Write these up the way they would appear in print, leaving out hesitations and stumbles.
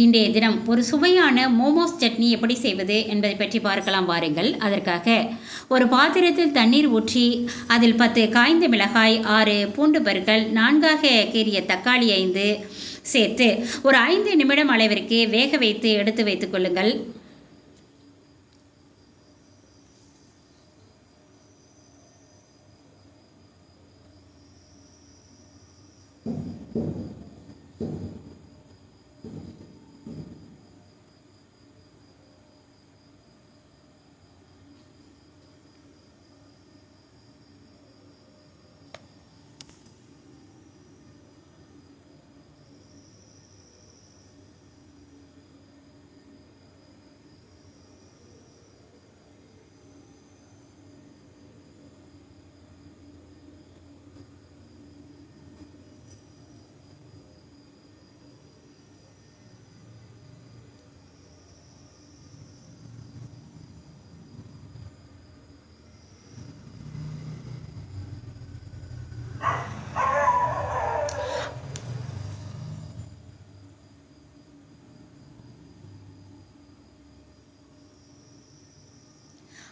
இன்றைய தினம் ஒரு சுவையான மோமோஸ் சட்னி எப்படி செய்வது என்பதை பற்றி பார்க்கலாம் வாருங்கள். அதற்காக ஒரு பாத்திரத்தில் தண்ணீர் ஊற்றி அதில் 10 காய்ந்த மிளகாய், 6 பூண்டு பற்கள், 4 கீறிய தக்காளி 5 சேர்த்து ஒரு 5 நிமிடம் அளவிற்கு வேக வைத்து எடுத்து வைத்துக் கொள்ளுங்கள்.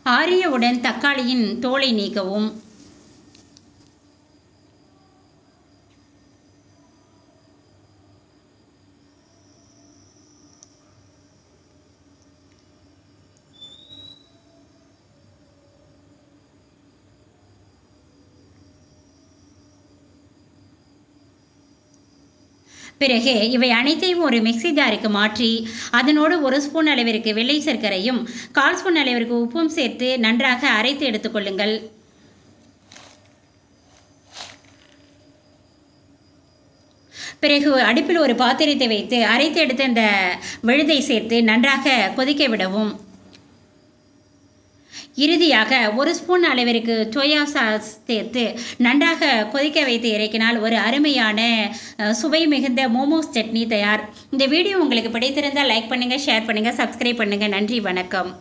ஆறியவுடன் தக்காளியின் தோலை நீக்கவும். பிறகு இவை அனைத்தையும் ஒரு மிக்சி ஜாருக்கு மாற்றி அதனோடு 1 ஸ்பூன் அளவிற்கு வெள்ளை சர்க்கரையும் 1/4 ஸ்பூன் அளவிற்கு உப்பும் சேர்த்து நன்றாக அரைத்து எடுத்துக்கொள்ளுங்கள். பிறகு அடுப்பில் ஒரு பாத்திரத்தை வைத்து அரைத்து எடுத்த இந்த விழுதை சேர்த்து நன்றாக கொதிக்க விடவும். இறுதியாக 1 ஸ்பூன் அளவிற்கு சோயா சாஸ் சேர்த்து நன்றாக கொதிக்க வைத்து இறக்கினால் ஒரு அருமையான சுவை மிகுந்த மோமோஸ் சட்னி தயார். இந்த வீடியோ உங்களுக்கு பிடித்திருந்தால் லைக் பண்ணுங்கள், ஷேர் பண்ணுங்கள், சப்ஸ்கிரைப் பண்ணுங்கள். நன்றி, வணக்கம்.